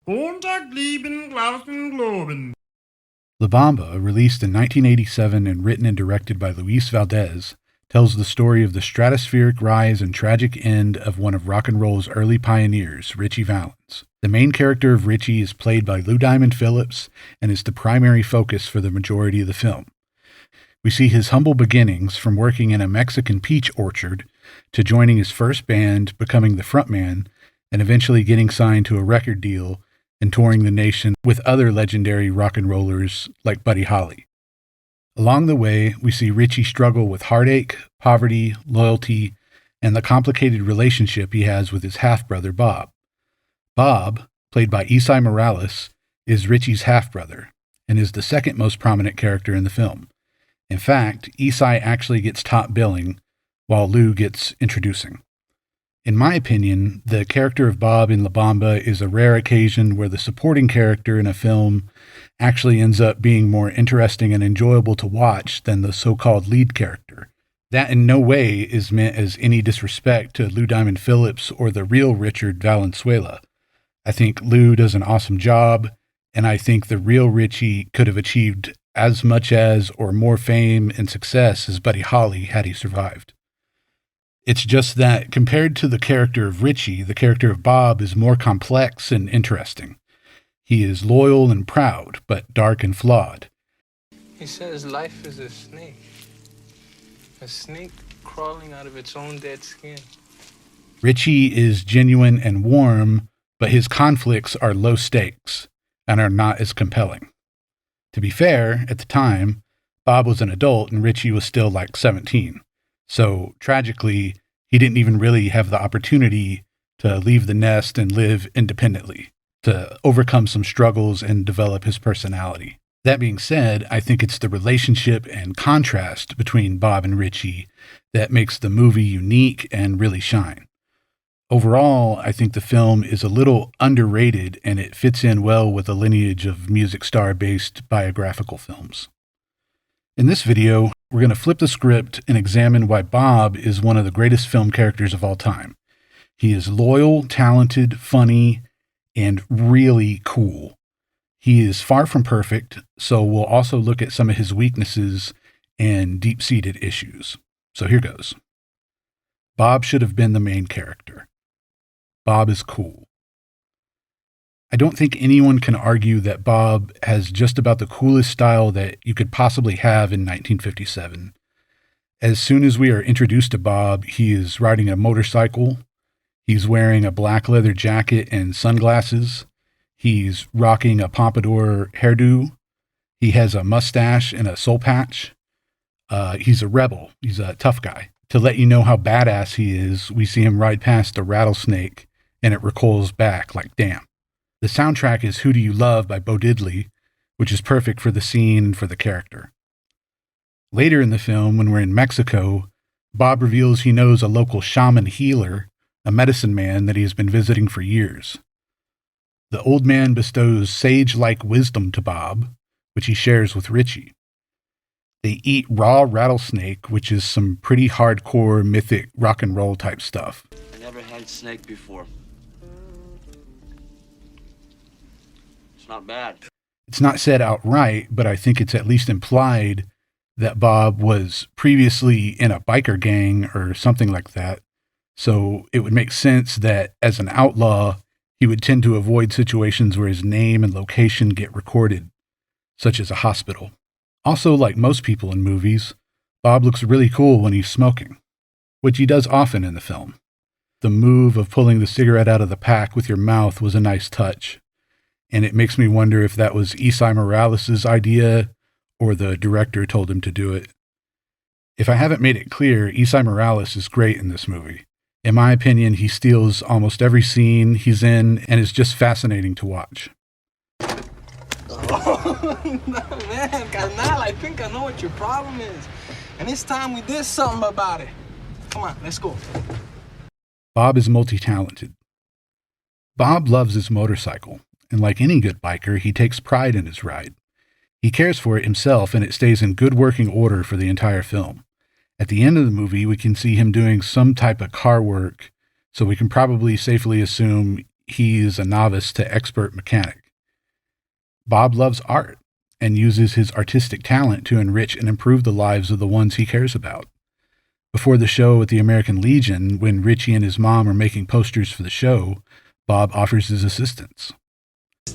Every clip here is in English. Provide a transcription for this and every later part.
Montag blieben Glauben globen. La Bamba, released in 1987 and written and directed by Luis Valdez, tells the story of the stratospheric rise and tragic end of one of rock and roll's early pioneers, Ritchie Valens. The main character of Ritchie is played by Lou Diamond Phillips and is the primary focus for the majority of the film. We see his humble beginnings from working in a Mexican peach orchard to joining his first band, becoming the frontman, and eventually getting signed to a record deal and touring the nation with other legendary rock and rollers like Buddy Holly. Along the way, we see Ritchie struggle with heartache, poverty, loyalty, and the complicated relationship he has with his half-brother Bob. Bob, played by Esai Morales, is Ritchie's half-brother and is the second most prominent character in the film. In fact, Esai actually gets top billing while Lou gets introducing. In my opinion, the character of Bob in La Bamba is a rare occasion where the supporting character in a film actually ends up being more interesting and enjoyable to watch than the so-called lead character. That in no way is meant as any disrespect to Lou Diamond Phillips or the real Richard Valenzuela. I think Lou does an awesome job, and I think the real Ritchie could have achieved as much as or more fame and success as Buddy Holly had he survived. It's just that compared to the character of Ritchie, the character of Bob is more complex and interesting. He is loyal and proud, but dark and flawed. He says life is a snake crawling out of its own dead skin. Ritchie is genuine and warm, but his conflicts are low stakes and are not as compelling. To be fair, at the time, Bob was an adult and Ritchie was still like 17. So, tragically, he didn't even really have the opportunity to leave the nest and live independently, to overcome some struggles and develop his personality. That being said, I think it's the relationship and contrast between Bob and Ritchie that makes the movie unique and really shine. Overall, I think the film is a little underrated and it fits in well with a lineage of music star-based biographical films. In this video, we're going to flip the script and examine why Bob is one of the greatest film characters of all time. He is loyal, talented, funny, and really cool. He is far from perfect, so we'll also look at some of his weaknesses and deep-seated issues. So here goes. Bob should have been the main character. Bob is cool. I don't think anyone can argue that Bob has just about the coolest style that you could possibly have in 1957. As soon as we are introduced to Bob, he is riding a motorcycle. He's wearing a black leather jacket and sunglasses. He's rocking a pompadour hairdo. He has a mustache and a soul patch. He's a rebel. He's a tough guy. To let you know how badass he is, we see him ride past a rattlesnake and it recoils back like, damn. The soundtrack is Who Do You Love by Bo Diddley, which is perfect for the scene and for the character. Later in the film, when we're in Mexico, Bob reveals he knows a local shaman healer, a medicine man that he has been visiting for years. The old man bestows sage-like wisdom to Bob, which he shares with Ritchie. They eat raw rattlesnake, which is some pretty hardcore mythic rock and roll type stuff. I never had snake before. It's not bad. It's not said outright, but I think it's at least implied that Bob was previously in a biker gang or something like that. So it would make sense that as an outlaw, he would tend to avoid situations where his name and location get recorded, such as a hospital. Also, like most people in movies, Bob looks really cool when he's smoking, which he does often in the film. The move of pulling the cigarette out of the pack with your mouth was a nice touch, and it makes me wonder if that was Esai Morales' idea or the director told him to do it. If I haven't made it clear, Esai Morales is great in this movie. In my opinion, he steals almost every scene he's in and is just fascinating to watch. Oh, man, carnal, I think I know what your problem is. And it's time we did something about it. Come on, let's go. Bob is multi-talented. Bob loves his motorcycle, and like any good biker, he takes pride in his ride. He cares for it himself, and it stays in good working order for the entire film. At the end of the movie, we can see him doing some type of car work, so we can probably safely assume he's a novice to expert mechanic. Bob loves art and uses his artistic talent to enrich and improve the lives of the ones he cares about. Before the show at the American Legion, when Richie and his mom are making posters for the show, Bob offers his assistance.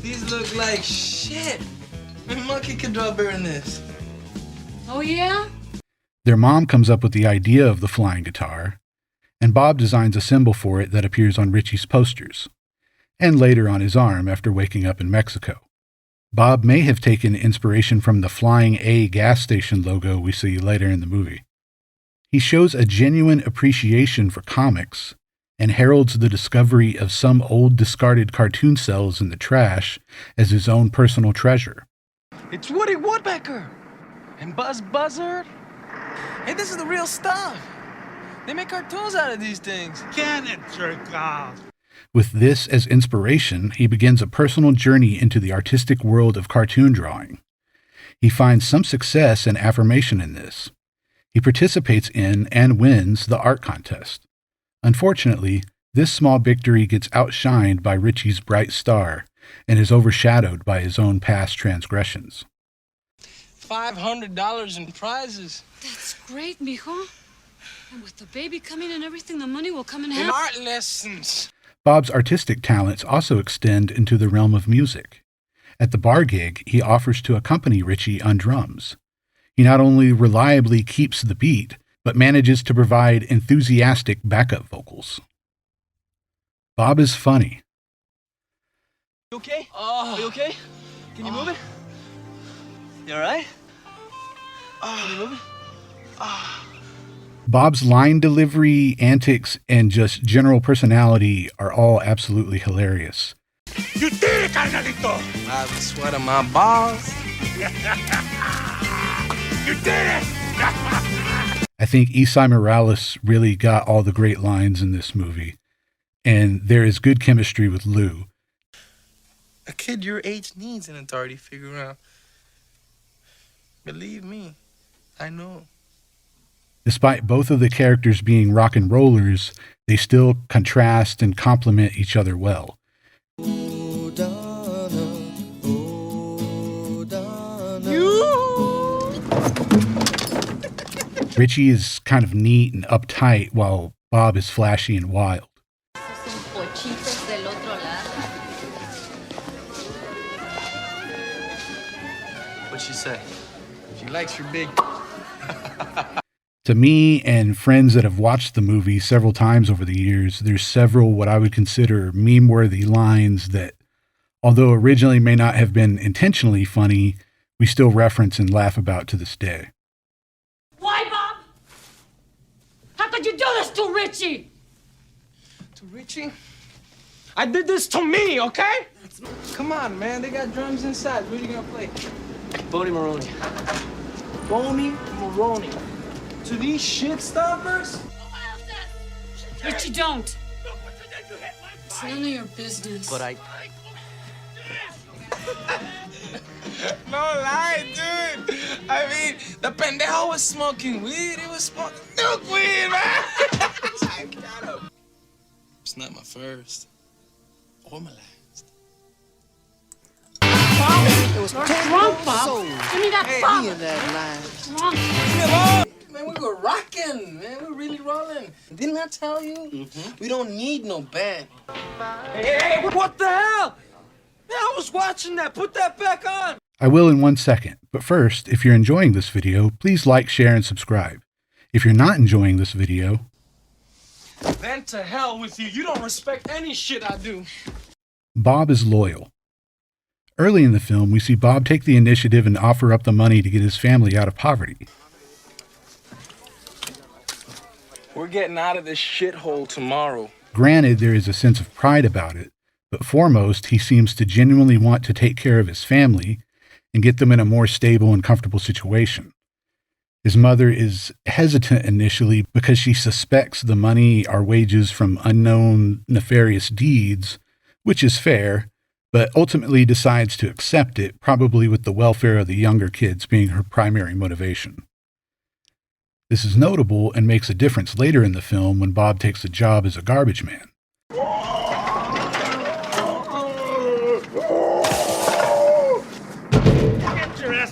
These look like shit. My monkey could draw better than this. Oh, yeah? Their mom comes up with the idea of the flying guitar, and Bob designs a symbol for it that appears on Richie's posters, and later on his arm after waking up in Mexico. Bob may have taken inspiration from the Flying A gas station logo we see later in the movie. He shows a genuine appreciation for comics and heralds the discovery of some old discarded cartoon cells in the trash as his own personal treasure. It's Woody Woodpecker and Buzz Buzzard. Hey, this is the real stuff. They make cartoons out of these things. Can it, jerk off? With this as inspiration, he begins a personal journey into the artistic world of cartoon drawing. He finds some success and affirmation in this. He participates in and wins the art contest. Unfortunately, this small victory gets outshined by Richie's bright star and is overshadowed by his own past transgressions. $500 in prizes. That's great, mijo. And with the baby coming and everything, the money will come in And handy. art lessons. Bob's artistic talents also extend into the realm of music. At the bar gig, he offers to accompany Richie on drums. He not only reliably keeps the beat, but manages to provide enthusiastic backup vocals. Bob is funny. You okay? Are you okay? Can you move it? You all right? Can you move it? Bob's line delivery, antics, and just general personality are all absolutely hilarious. You did it, carnalito! I have the sweat on my balls. You did it! I think Esai Morales really got all the great lines in this movie, and there is good chemistry with Lou. A kid your age needs an authority figure out. Believe me, I know. Despite both of the characters being rock and rollers, they still contrast and complement each other well. Oh, Donna, oh, Donna. Richie is kind of neat and uptight, while Bob is flashy and wild. What'd she say? She likes your big... To me and friends that have watched the movie several times over the years, there's several what I would consider meme-worthy lines that, although originally may not have been intentionally funny, we still reference and laugh about to this day. Why, Bob? How could you do this to Richie? To Richie? I did this to me, okay? Come on, man. They got drums inside. What are you gonna play? Boney Maroney. Boney Maroney. To these shit stoppers? Richie, don't. It's none of your business. But I... No lie, dude. I mean, the pendejo was smoking weed. He was smoking milk weed, man. I got him. It's not my first or my last. It was drunk, Bob. Give me that Bob. Drunk. Man, we were rocking, man. We were really rolling. Didn't I tell you? We don't need no band. Hey, what the hell? Man, I was watching that. Put that back on. I will in 1 second, but first, if you're enjoying this video, please like, share, and subscribe. If you're not enjoying this video, Then to hell with you. You don't respect any shit I do. Bob is loyal. Early in the film, we see Bob take the initiative and offer up the money to get his family out of poverty. We're getting out of this shithole tomorrow. Granted, there is a sense of pride about it, but foremost, he seems to genuinely want to take care of his family and get them in a more stable and comfortable situation. His mother is hesitant initially because she suspects the money are wages from unknown nefarious deeds, which is fair, but ultimately decides to accept it, probably with the welfare of the younger kids being her primary motivation. This is notable and makes a difference later in the film when Bob takes a job as a garbage man.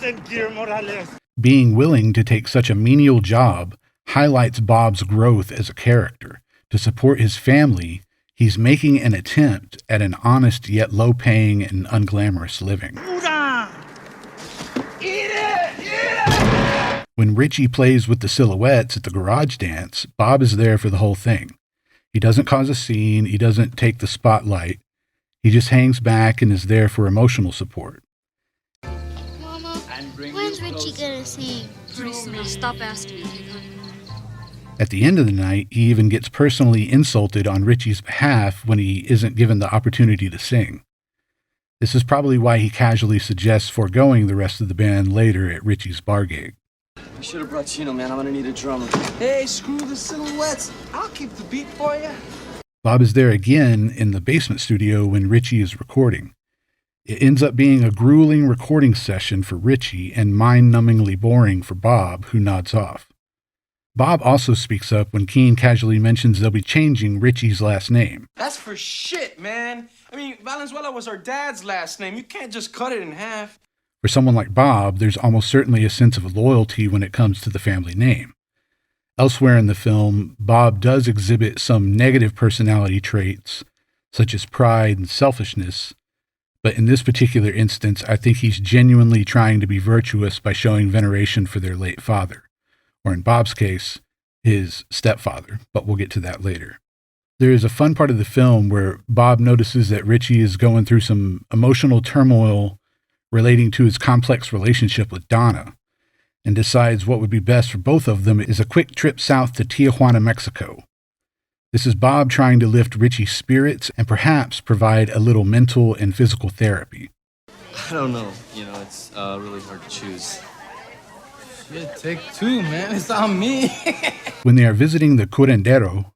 sentir, Morales. Being willing to take such a menial job highlights Bob's growth as a character. To support his family, he's making an attempt at an honest yet low-paying and unglamorous living. Pura! Eat it! Eat it! When Richie plays with the silhouettes at the garage dance, Bob is there for the whole thing. He doesn't cause a scene, he doesn't take the spotlight. He just hangs back and is there for emotional support. Mama, when's Richie gonna sing? Pretty soon I'll stop asking you, honey. At the end of the night, he even gets personally insulted on Richie's behalf when he isn't given the opportunity to sing. This is probably why he casually suggests foregoing the rest of the band later at Richie's bar gig. We should have brought Chino, man. I'm gonna need a drummer. Hey, screw the silhouettes. I'll keep the beat for you. Bob is there again in the basement studio when Richie is recording. It ends up being a grueling recording session for Richie and mind-numbingly boring for Bob, who nods off. Bob also speaks up when Keen casually mentions they'll be changing Richie's last name. That's for shit, man. I mean, Valenzuela was our dad's last name. You can't just cut it in half. For someone like Bob, there's almost certainly a sense of loyalty when it comes to the family name. Elsewhere in the film, Bob does exhibit some negative personality traits, such as pride and selfishness, but in this particular instance, I think he's genuinely trying to be virtuous by showing veneration for their late father, or in Bob's case, his stepfather, but we'll get to that later. There is a fun part of the film where Bob notices that Richie is going through some emotional turmoil relating to his complex relationship with Donna, and decides what would be best for both of them is a quick trip south to Tijuana, Mexico. This is Bob trying to lift Richie's spirits and perhaps provide a little mental and physical therapy. I don't know. You know, it's really hard to choose. Shit, take two, man. It's on me. When they are visiting the curandero,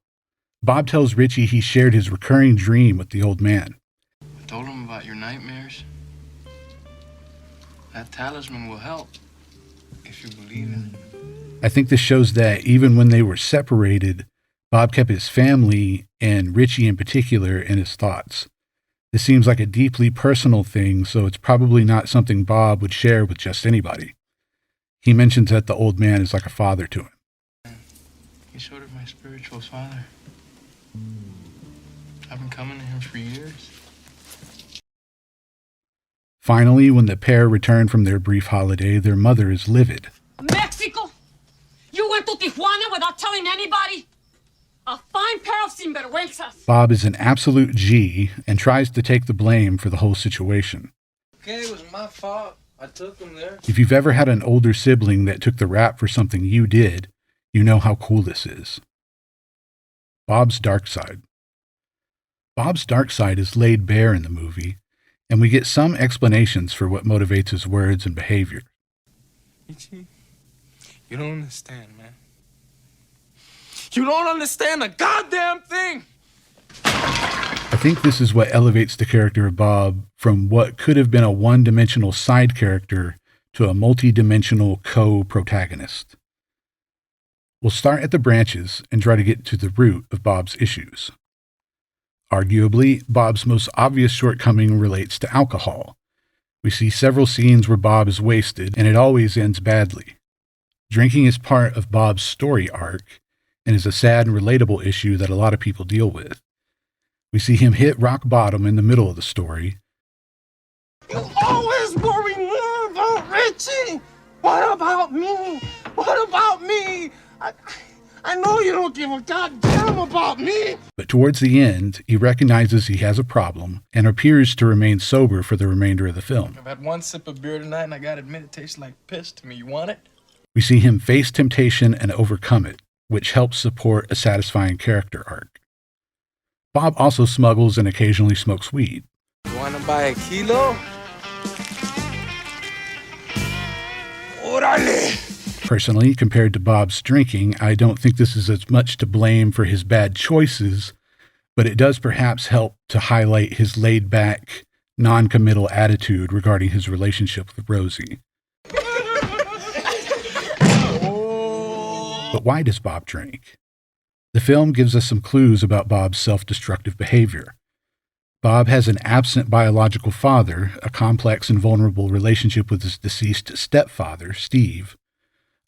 Bob tells Richie he shared his recurring dream with the old man. I told him about your nightmares. That talisman will help, if you believe in it. I think this shows that even when they were separated, Bob kept his family, and Richie in particular, in his thoughts. This seems like a deeply personal thing, so it's probably not something Bob would share with just anybody. He mentions that the old man is like a father to him. He's sort of my spiritual father. I've been coming to him for years. Finally, when the pair return from their brief holiday, their mother is livid. Mexico? You went to Tijuana without telling anybody? A fine pair of sinvergüenzas. Bob is an absolute G and tries to take the blame for the whole situation. Okay, it was my fault. I took him there. If you've ever had an older sibling that took the rap for something you did, you know how cool this is. Bob's dark side. Bob's dark side is laid bare in the movie, and we get some explanations for what motivates his words and behavior. You don't understand, man. You don't understand a goddamn thing! I think this is what elevates the character of Bob from what could have been a one-dimensional side character to a multi-dimensional co-protagonist. We'll start at the branches and try to get to the root of Bob's issues. Arguably, Bob's most obvious shortcoming relates to alcohol. We see several scenes where Bob is wasted, and it always ends badly. Drinking is part of Bob's story arc, and is a sad and relatable issue that a lot of people deal with. We see him hit rock bottom in the middle of the story. You always worry more about Richie! What about me? What about me? I know you don't give a goddamn about me! But towards the end, he recognizes he has a problem and appears to remain sober for the remainder of the film. I've had one sip of beer tonight and I gotta admit it tastes like piss to me. You want it? We see him face temptation and overcome it, which helps support a satisfying character arc. Bob also smuggles and occasionally smokes weed. You wanna buy a kilo? Orale! Personally, compared to Bob's drinking, I don't think this is as much to blame for his bad choices, but it does perhaps help to highlight his laid-back, non-committal attitude regarding his relationship with Rosie. But why does Bob drink? The film gives us some clues about Bob's self-destructive behavior. Bob has an absent biological father, a complex and vulnerable relationship with his deceased stepfather, Steve,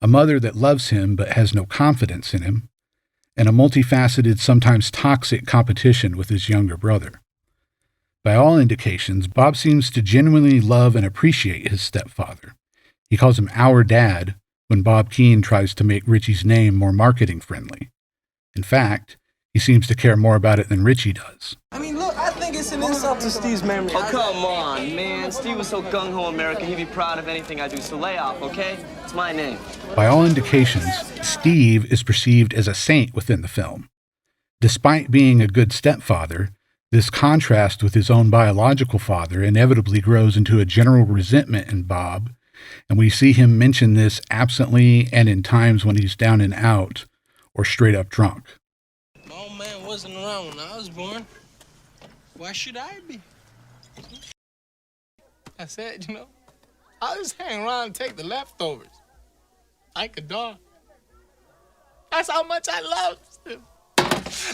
a mother that loves him but has no confidence in him, and a multifaceted, sometimes toxic competition with his younger brother. By all indications, Bob seems to genuinely love and appreciate his stepfather. He calls him our dad when Bob Keane tries to make Richie's name more marketing friendly. In fact, he seems to care more about it than Richie does. I mean, look, I think it's an insult to Steve's memory. Oh, come on, man. Steve was so gung-ho American, he'd be proud of anything I do, so lay off, okay? It's my name. By all indications, Steve is perceived as a saint within the film. Despite being a good stepfather, this contrast with his own biological father inevitably grows into a general resentment in Bob, and we see him mention this absently and in times when he's down and out or straight up drunk. My old man wasn't around when I was born. Why should I be? I said, I just hang around and take the leftovers. Like a dog. That's how much I love him.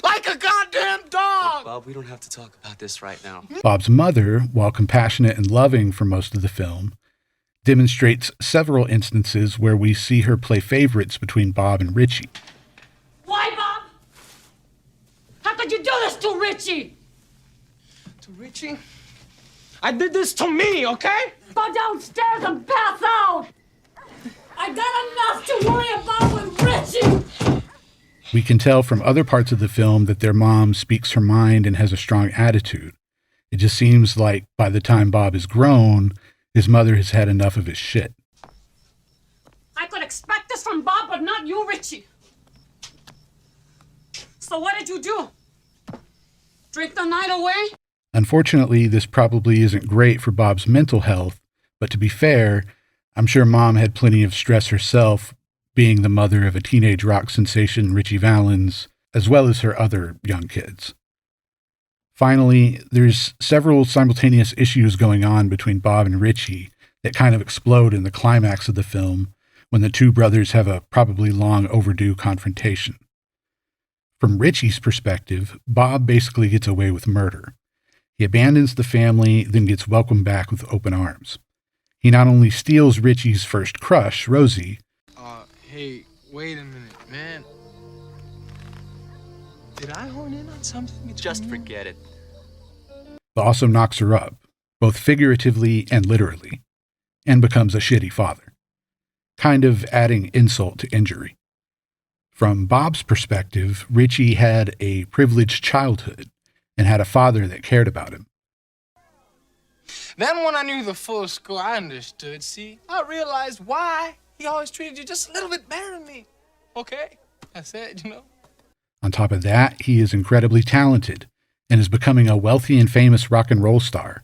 Like a goddamn dog! Bob, we don't have to talk about this right now. Bob's mother, while compassionate and loving for most of the film, demonstrates several instances where we see her play favorites between Bob and Richie. Why, Bob? How could you do this to Richie? To Richie? I did this to me, okay? Go downstairs and pass out! I got enough to worry about with Richie! We can tell from other parts of the film that their mom speaks her mind and has a strong attitude. It just seems like by the time Bob is grown, his mother has had enough of his shit. I could expect this from Bob, but not you, Richie. So what did you do? Drink the night away? Unfortunately, this probably isn't great for Bob's mental health, but to be fair, I'm sure Mom had plenty of stress herself, being the mother of a teenage rock sensation, Richie Valens, as well as her other young kids. Finally, there's several simultaneous issues going on between Bob and Richie that kind of explode in the climax of the film when the two brothers have a probably long overdue confrontation. From Richie's perspective, Bob basically gets away with murder. He abandons the family, then gets welcomed back with open arms. He not only steals Richie's first crush, Rosie. Hey, wait a minute, man. Did I horn in on something? Just forget it. But also knocks her up, both figuratively and literally, and becomes a shitty father, kind of adding insult to injury. From Bob's perspective, Richie had a privileged childhood and had a father that cared about him. Then when I knew the full score, I understood, see? I realized why he always treated you just a little bit better than me. Okay? I said, On top of that, he is incredibly talented and is becoming a wealthy and famous rock and roll star.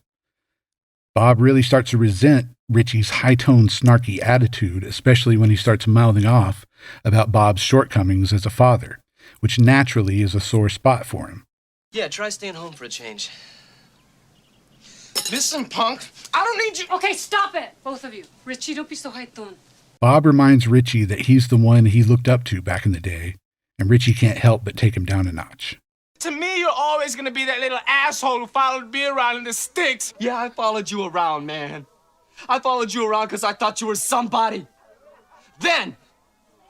Bob really starts to resent Richie's high-toned, snarky attitude, especially when he starts mouthing off about Bob's shortcomings as a father, which naturally is a sore spot for him. Yeah, try staying home for a change. Listen, punk, I don't need you. Okay, stop it, both of you. Richie, don't be so high-toned. Bob reminds Richie that he's the one he looked up to back in the day, and Richie can't help but take him down a notch. To me, you're always gonna be that little asshole who followed me around in the sticks. Yeah, I followed you around, man. I followed you around because I thought you were somebody. Then!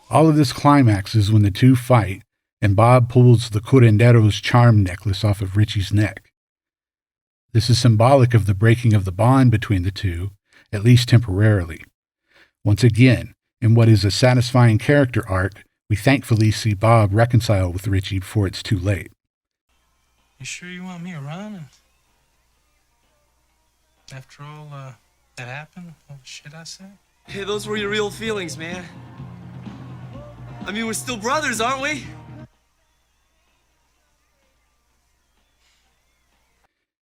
All of this climaxes when the two fight, and Bob pulls the curandero's charm necklace off of Richie's neck. This is symbolic of the breaking of the bond between the two, at least temporarily. Once again, in what is a satisfying character arc, we thankfully see Bob reconcile with Richie before it's too late. You sure you want me around? After all that happened, all the shit I said? Hey, those were your real feelings, man. I mean, we're still brothers, aren't we?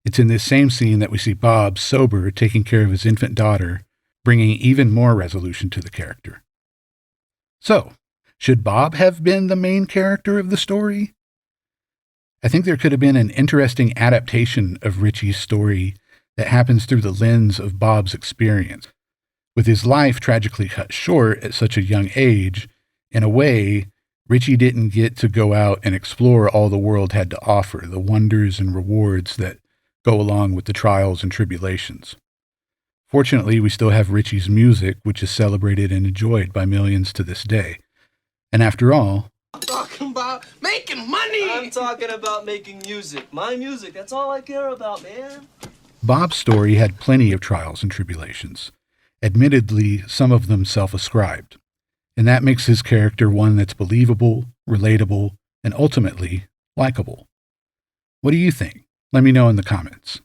It's in this same scene that we see Bob, sober, taking care of his infant daughter, bringing even more resolution to the character. So, should Bob have been the main character of the story? I think there could have been an interesting adaptation of Richie's story that happens through the lens of Bob's experience. With his life tragically cut short at such a young age, in a way, Richie didn't get to go out and explore all the world had to offer, the wonders and rewards that go along with the trials and tribulations. Fortunately, we still have Richie's music, which is celebrated and enjoyed by millions to this day. And after all, I'm talking about making money. I'm talking about making music. My music, that's all I care about, man. Bob's story had plenty of trials and tribulations, admittedly some of them self-ascribed, and that makes his character one that's believable, relatable, and ultimately likable. What do you think? Let me know in the comments.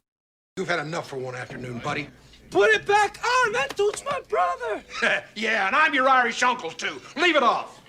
You've had enough for one afternoon, buddy. Put it back on. That dude's my brother. Yeah, and I'm your Irish uncle, too. Leave it off.